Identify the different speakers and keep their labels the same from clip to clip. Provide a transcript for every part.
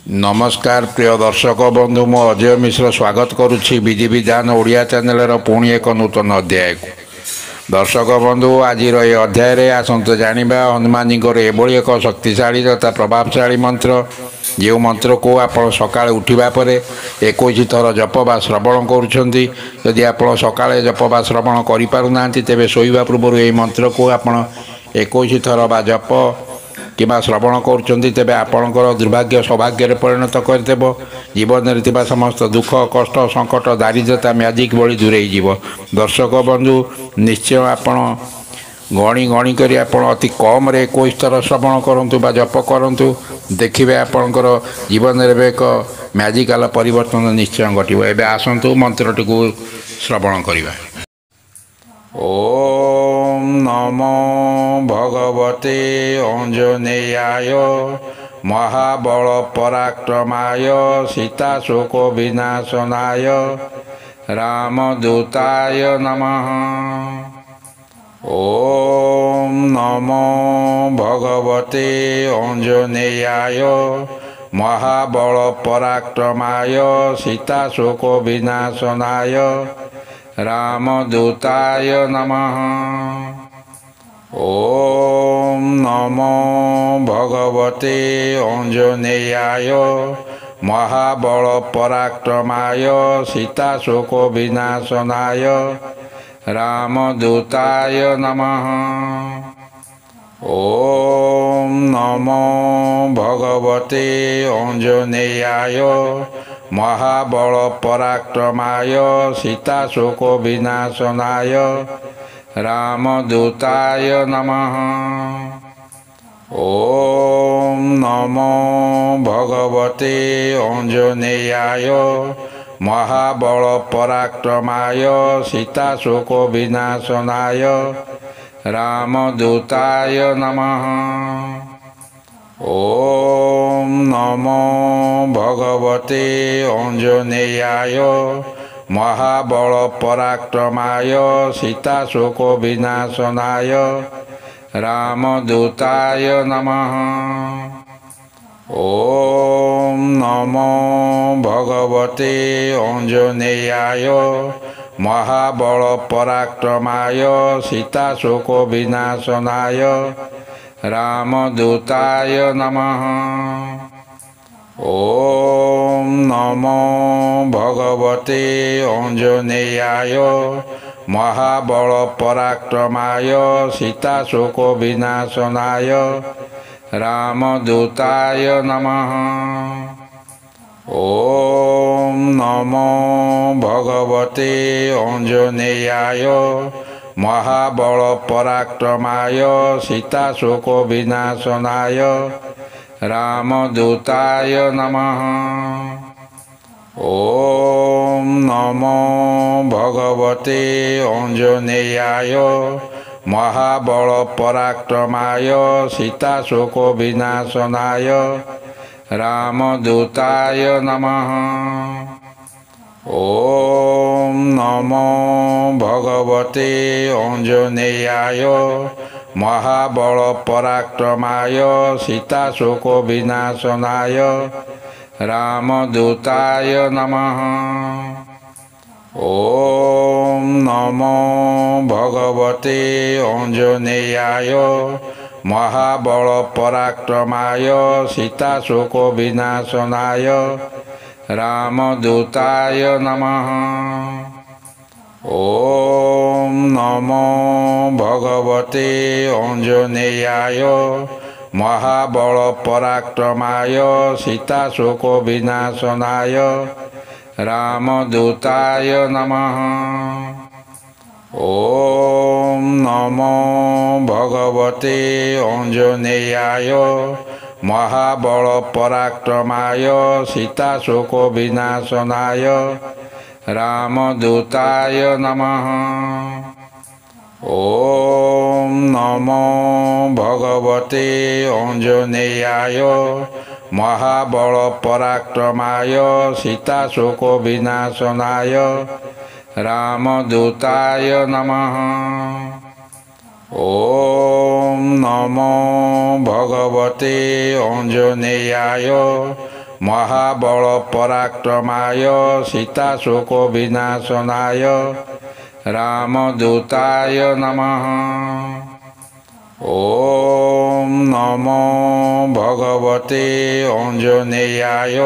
Speaker 1: नमस्कार प्रिय दर्शक बंधु मु अजय मिश्र स्वागत करुच्ची विधि विधान ओडिया चैनल पुणी एक नूतन अध्याय को। दर्शक बंधु आज अध्याय आसत जाना हनुमान जी एभली एक शक्तिशाली तथा प्रभावशाली मंत्र जो मंत्र को आप सका उठा पर 21 थर जप बा श्रवण करुँच। आप सका जप बा श्रवण करना तेज शोवा पूर्व यही मंत्र को आप 21 थर बा जप कि श्रवण कर आपणकर दुर्भाग्य सौभाग्य परिणत करदेव। जीवन में समस्त दुख कष्ट संकट दारिद्रता मैजिक भली दूरे जीव। दर्शक बंधु निश्चय आपण गणी गणी कर अति कम 21 थर श्रवण करूँ बा जप करूँ देखिए आपणकर जीवन में एक मैजिकाल परिवर्तन निश्चय घटव। एवं आसतु मंत्रटी को श्रवण करवा। ओम नमो भगवते अंजनेयाय महाबल पराक्रमाय सीताशोक विनाशनाय रामदूताय नमः। ओम नमो भगवते अंजनेयाय महाबल पराक्रमाय सीताशोक विनाशनाय रामदूताय नमः। ओम नमो भगवते अंजनेयाय महाबल पराक्रमाय सीताशोक विनाशनाय रामदूताय नमः। ओम नमो भगवते अंजनेयाय महाबल पराक्रमाय सीताशोक विनाशनाय रामदूताय नमः। ओम नमो भगवते अंजनेयाय महाबल पराक्रमाय सीताशोक विनाशनाय रामदूताय नमः। ओम नमो भगवते अंजनेयाय महाबल पराक्रमाय सीताशोक विनाशनाय रामदूताय नमः। ओम नमो भगवते अंजनेयाय महाबल पराक्रमाय सीताशोक विनाशनाय रामदूताय नमः। ओम नमो भगवते अंजनेयाय महाबल पराक्रमाय सीताशोक विनाशनाय रामदूताय नमः। ओम नमो भगवते अंजनेयाय महाबल पराक्रमाय सीताशोक विनाशनाय रामदूताय नमः। ओम नमो भगवते अंजनेयाय महाबल पराक्रमाय सीताशोक विनाशनाय रामदूताय नमः। ओम नमो भगवते अंजनेयाय महाबल पराक्रमाय सीताशोक विनाशनाय रामदूताय नमः। ओम नमो भगवते अंजनेयाय महाबल पराक्रमाय सीताशोक विनाशनाय रामदूताय नमः। ओम नमो भगवते अंजनेयाय महाबल पराक्रमाय सीताशोक विनाशनाय रामदूताय नमः। ओम नमो भगवते अंजनेयाय महाबल पराक्रमाय सीताशोक विनाशनाय रामदूताय नमः। ओम नमो भगवते अंजनेयाय महाबल पराक्रमाय सीताशोक विनाशनाय रामदूताय नमः। ओम नमो भगवते अंजनेयाय महाबल पराक्रमाय सीताशोक विनाशनाय रामदूताय नमः। ओम नमो भगवते अंजनेयाय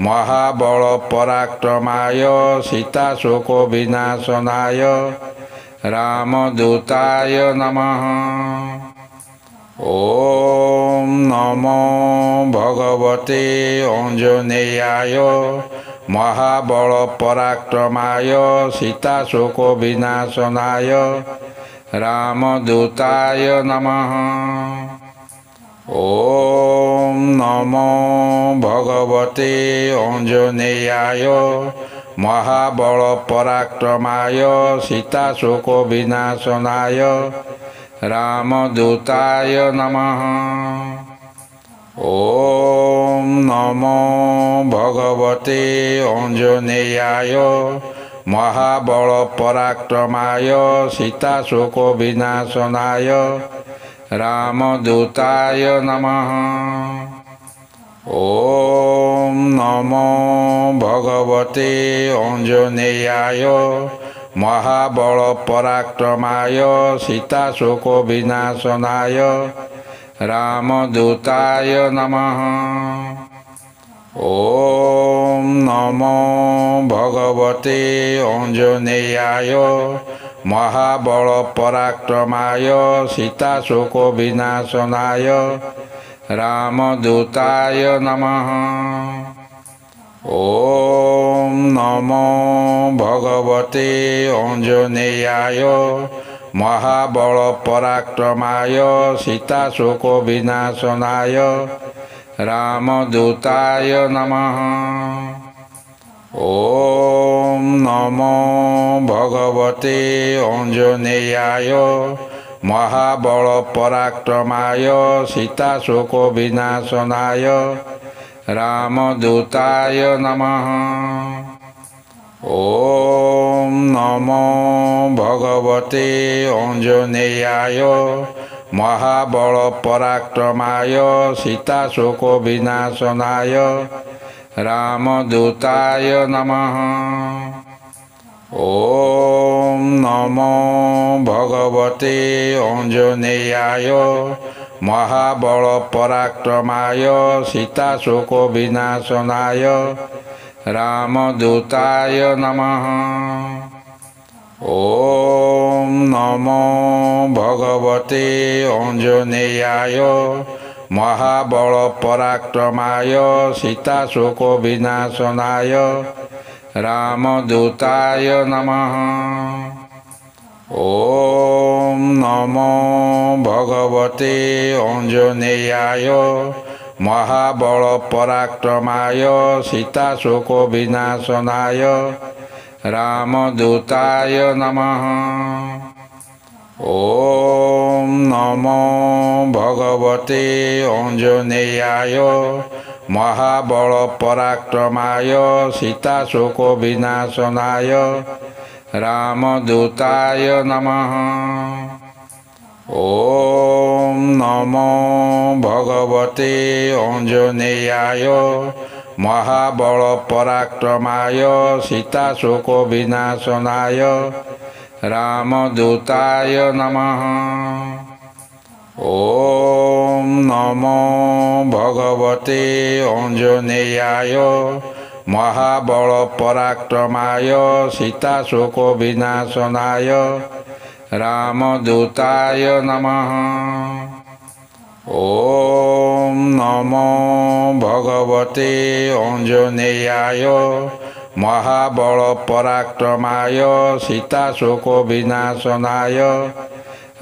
Speaker 1: महाबल पराक्रमाय सीताशोक विनाशनाय रामदूताय नमः। ओम नमो भगवते अंजनेयाय महाबल पराक्रमाय सीताशोक विनाशनाय रामदूताय नमः। ओम नमो भगवते अंजनेयाय महाबल पराक्रमाय सीताशोक विनाशनाय रामदूताय नमः। ओम नमो भगवते अंजनेयाय महाबल पराक्रमाय सीताशोक विनाशनाय रामदूताय नमः। ओम नमो भगवते अंजनेयाय महाबल पराक्रमाय सीताशोक विनाशनाय रामदूताय नमः। ओम नमो भगवते अंजनेयाय महाबल पराक्रमाय सीताशोक विनाशनाय रामदूताय नमः। ओम नमो भगवते अंजनेयाय महाबल पराक्रमाय सीताशोक विनाशनाय रामदूताय नमः। ओम नमो भगवते अंजनेयाय महाबल पराक्रमाय सीताशोक विनाशनाय रामदूताय नमः। ओम नमो भगवते अंजनेयाय महाबल पराक्रमाय सीताशोक विनाशनाय रामदूताय नमः। ओम नमो भगवते अंजनेयाय महाबल पराक्रमाय सीताशोक विनाशनाय रामदूताय नमः। ओम नमो भगवते अंजनेयाय महाबल पराक्रमाय सीताशोक विनाशनाय रामदूताय नमः। ओम नमो भगवते अंजनेयाय महाबल पराक्रमाय सीताशोक विनाशनाय रामदूताय नमः। ओम नमो भगवते अंजनेयाय महाबल पराक्रमाय सीताशोक विनाशनाय रामदूताय नमः। ओम नमो भगवते अंजनेयाय महाबल पराक्रमाय सीताशोक विनाशनाय रामदूताय नमः। ओम नमो भगवते अंजनेयाय महाबल पराक्रमाय सीताशोक विनाशनाय रामदूताय नमः। ओम नमो भगवते अंजनेयाय महाबल पराक्रमाय सीताशोक विनाशनाय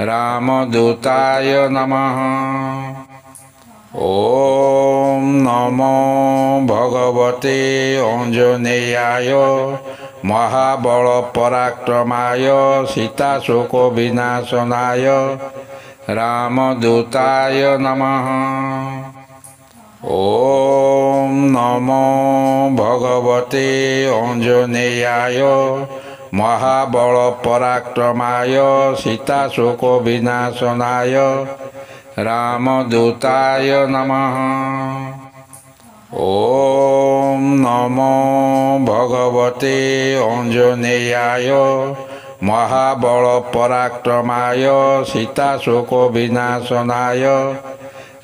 Speaker 1: रामदूताय नमः। ओम नमो भगवते अंजनेयाय महाबल पराक्रमाय सीताशोक विनाशनाय रामदूताय नमः। ओम नमो भगवते अंजनेयाय महाबल पराक्रमाय सीताशोक विनाशनाय रामदूताय नमः। ॐ नमो भगवते अञ्जनेयाय महाबलपराक्रमाय सीताशोकविनाशनाय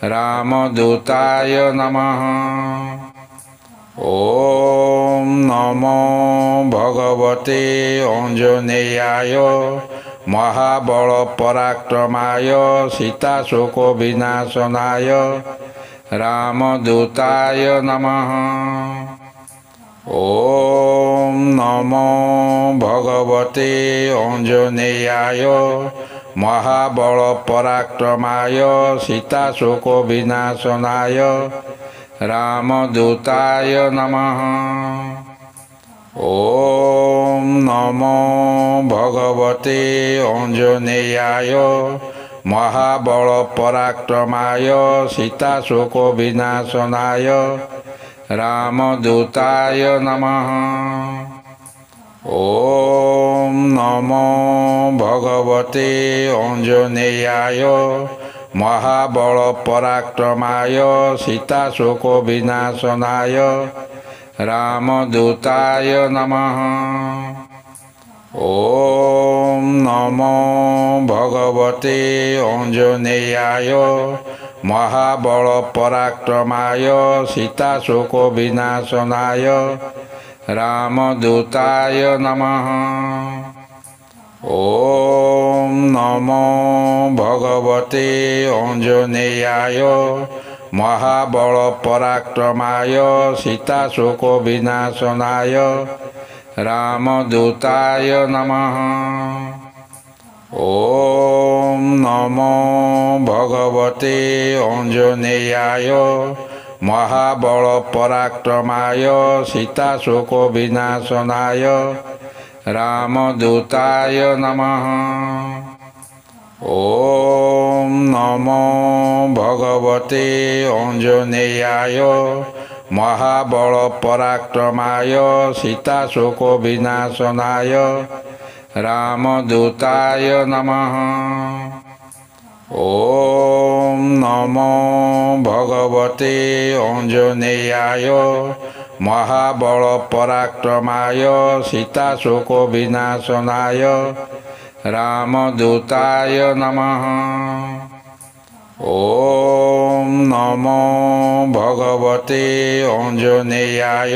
Speaker 1: रामदूताय नमः। ॐ नमो भगवते अञ्जनेयाय महाबलपराक्रमाय सीताशोकविनाशनाय रामदूताय नमः। ॐ नमो भगवते अञ्जनेयाय महाबलपराक्रमाय सीताशोकविनाशनाय रामदूताय नमः। ॐ नमो भगवते अञ्जनेयाय महाबलपराक्रमाय सीताशोकविनाशनाय रामदूताय नमः। ॐ नमो भगवते अञ्जनेयाय महाबलपराक्रमाय सीताशोकविनाशनाय रामदूताय नमः। ॐ नमो भगवते अञ्जनेयाय महाबलपराक्रमाय सीताशोकविनाशनाय रामदूताय नमः। ॐ नमो भगवते अञ्जनेयाय महाबलपराक्रमाय सीताशोकविनाशनाय रामदूताय नमः। ॐ नमो भगवते अञ्जनेयाय महाबलपराक्रमाय सीताशोकविनाशनाय रामदूताय नमः। ॐ नमो भगवते अञ्जनेयाय महाबलपराक्रमाय सीताशोकविनाशनाय रामदूताय नमः। ॐ नमो भगवते अञ्जनेयाय महाबलपराक्रमाय सीताशोकविनाशनाय रामदूताय नमः। ॐ नमो भगवते अञ्जनेयाय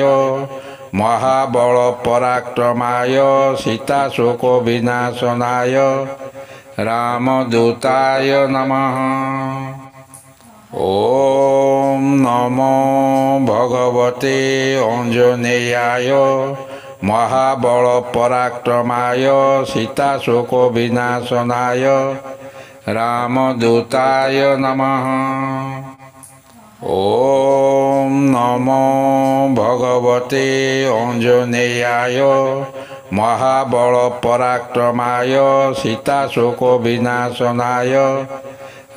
Speaker 1: महाबलपराक्रमाय सीताशोकविनाशनाय रामदूताय नमः। ॐ नमो भगवते अञ्जनेयाय महाबलपराक्रमाय सीताशोकविनाशनाय रामदूताय नमः। ॐ नमो भगवते अञ्जनेयाय महाबलपराक्रमाय सीताशोकविनाशनाय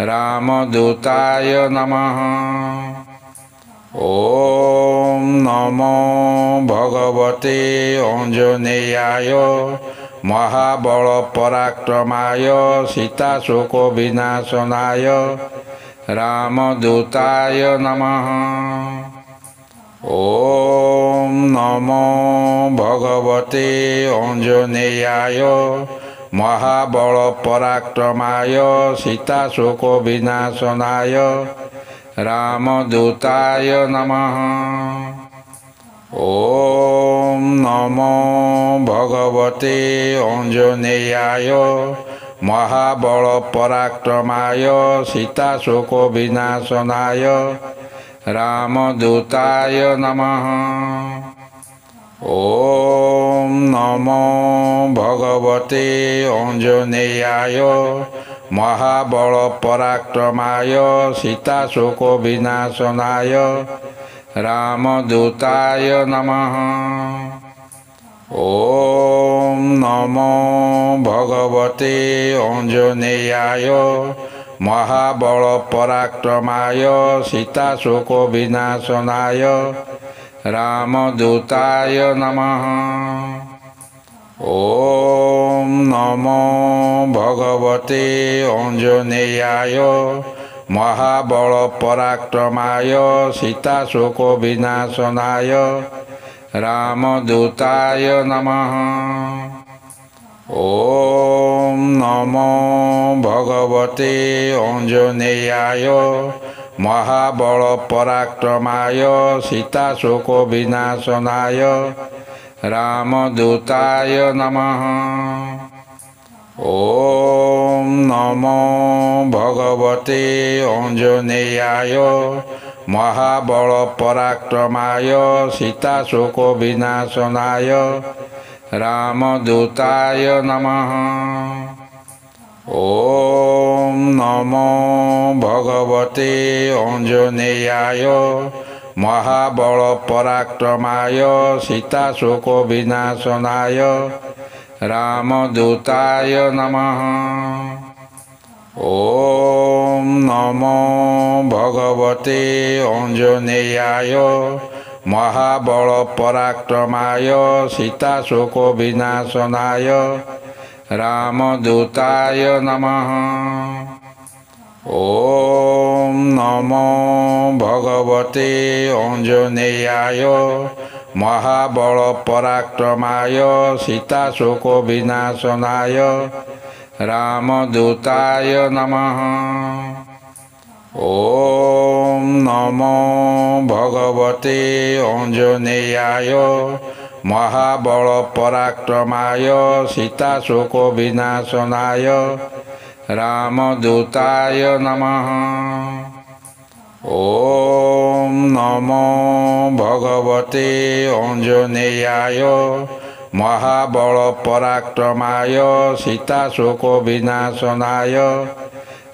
Speaker 1: रामदूताय नमः। ॐ नमो भगवते अञ्जनेयाय महाबलपराक्रमाय सीताशोकविनाशनाय रामदूताय नमः। ॐ नमो भगवते अञ्जनेयाय महाबलपराक्रमाय सीताशोकविनाशनाय रामदूताय नमः। ॐ नमो भगवते अञ्जनेयाय महाबलपराक्रमाय सीताशोकविनाशनाय रामदूताय नमः। ॐ नमो भगवते अञ्जनेयाय महाबलपराक्रमाय सीताशोकविनाशनाय रामदूताय नमः। ॐ नमो भगवते अञ्जनेयाय महाबलपराक्रमाय सीताशोकविनाशनाय रामदूताय नमः। ॐ नमो भगवते अञ्जनेयाय महाबल पराक्रमाय सीताशोक विनाशनाय रामदूताय नमः। ओम नमो भगवते अंजनेयाय महाबल पराक्रमाय सीताशोक विनाशनाय रामदूताय नमः। ओम नमो भगवते अंजनेयाय महाबल पराक्रमाय सीताशोक विनाशनाय रामदूताय नमः। ओम नमो भगवते अंजनेयाय महाबल पराक्रमाय सीताशोक विनाशनाय रामदूताय नमः। ओम नमो भगवते अंजनेयाय महाबल पराक्रमाय सीताशोक विनाशनाय रामदूताय नमः। ओम नमो भगवते अंजनेयाय महाबल पराक्रमाय सीताशोक विनाशनाय रामदूताय नमः। ओम नमो भगवते अंजनेयाय महाबल पराक्रमाय सीताशोक विनाशनाय रामदूताय नमः। ओम नमो भगवते अंजनेयाय महाबल पराक्रमाय सीताशोक विनाशनाय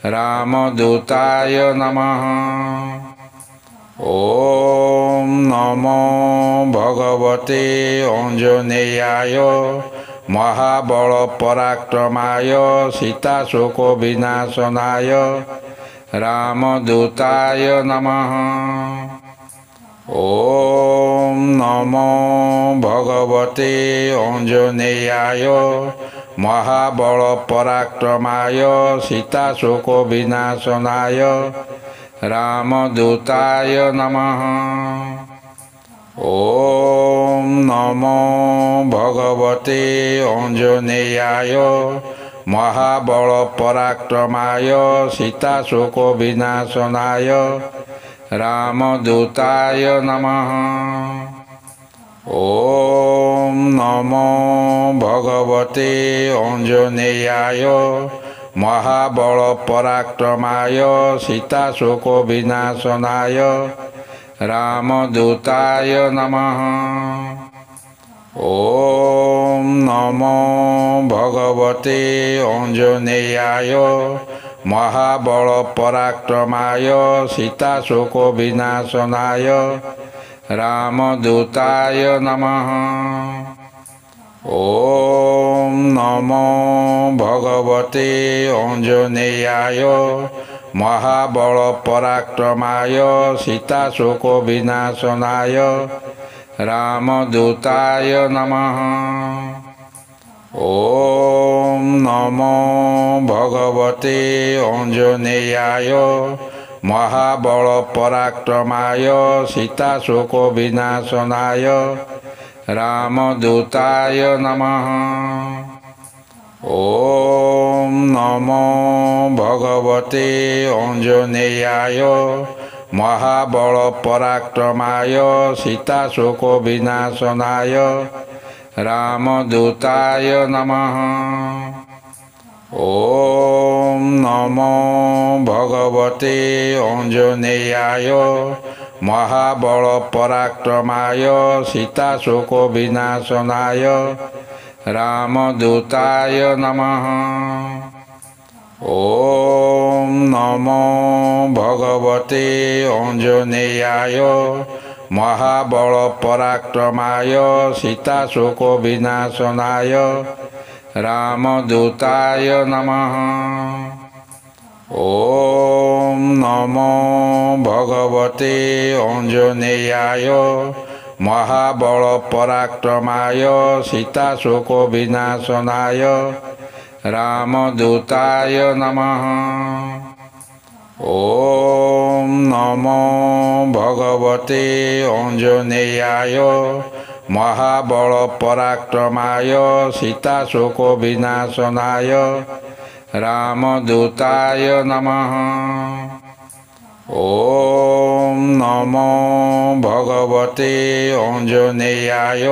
Speaker 1: रामदूताय नमः। ओम नमो भगवते अंजनेयाय महाबल पराक्रमाय सीताशोक विनाशनाय रामदूताय नमः। ओम नमो भगवते अंजनेयाय महाबल पराक्रमाय सीताशोक विनाशनाय रामदूताय नमः। ओम नमो भगवते अंजनेयाय महाबल पराक्रमाय सीताशोक विनाशनाय रामदूताय नमः। ओम नमो भगवते अंजनेयाय महाबल पराक्रमाय सीताशोक विनाशनाय रामदूताय नमः। ओम नमो भगवते अंजनेयाय महाबल पराक्रमाय सीताशोक विनाशनाय रामदूताय नमः। ओम नमो भगवते अंजनेयाय महाबल पराक्रमाय सीताशोक विनाशनाय रामदूताय नमः। ओम नमो भगवते अंजनेयाय महाबल पराक्रमाय सीताशोक विनाशनाय रामदूताय नमः। ओम नमो भगवते अंजनेयाय महाबल पराक्रमाय सीताशोक विनाशनाय रामदूताय नमः। ओम नमो भगवते अंजनेयाय महाबल पराक्रमाय सीताशोक विनाशनाय रामदूताय नमः। ओम नमो भगवते अंजनेयाय महाबल पराक्रमाय सीताशोक विनाशनाय रामदूताय नमः। ओम नमो भगवते अंजनेयाय महाबल पराक्रमाय सीताशोक विनाशनाय रामदूताय नमः। ॐ नमो भगवते अञ्जनेयाय महाबलपराक्रमाय सीताशोकविनाशनाय रामदूताय नमः। ॐ नमो भगवते अञ्जनेयाय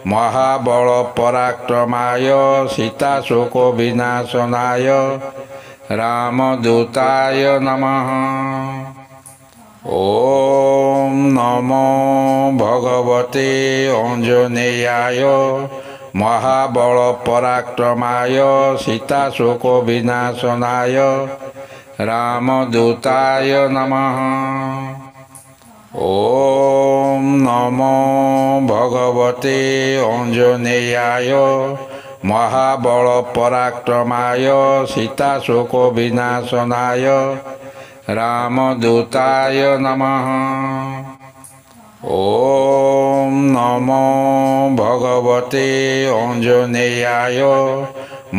Speaker 1: महाबलपराक्रमाय सीताशोकविनाशनाय रामदूताय नमः। ॐ नमो भगवते अञ्जनेयाय महाबलपराक्रमाय सीताशोकविनाशनाय रामदूताय नमः। ॐ नमो भगवते अञ्जनेयाय महाबलपराक्रमाय सीताशोकविनाशनाय रामदूताय नमः। ॐ नमो भगवते अञ्जनेयाय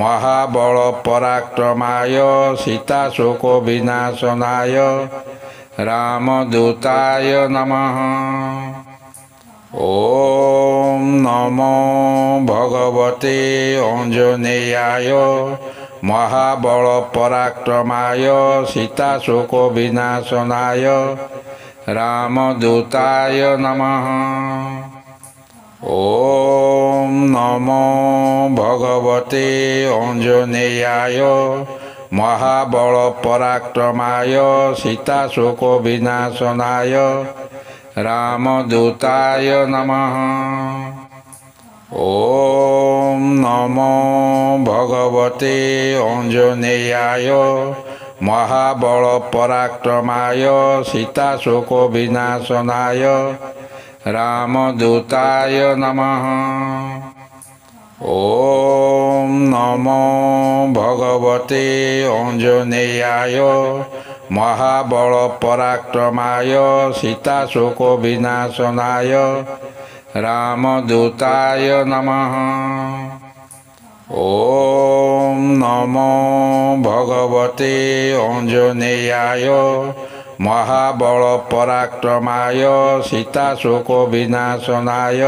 Speaker 1: महाबलपराक्रमाय सीताशोकविनाशनाय रामदूताय नमः। ॐ नमो भगवते अञ्जनेयाय महाबलपराक्रमाय सीताशोकविनाशनाय रामदूताय नमः। ॐ नमो भगवते अञ्जनेयाय महाबलपराक्रमाय सीताशोकविनाशनाय रामदूताय नमः। ॐ नमो भगवते अञ्जनेयाय महाबलपराक्रमाय सीताशोकविनाशनाय रामदूताय नमः। ॐ नमो भगवते अञ्जनेयाय महाबलपराक्रमाय सीताशोकविनाशनाय रामदूताय नमः। ॐ नमो भगवते अञ्जनेयाय महाबलपराक्रमाय सीताशोकविनाशनाय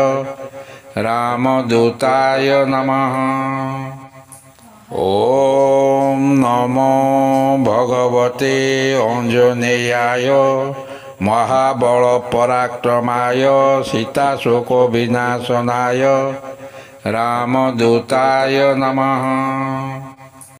Speaker 1: रामदूताय नमः। ॐ नमो भगवते अञ्जनेयाय महाबलपराक्रमाय सीताशोकविनाशनाय रामदूताय नमः।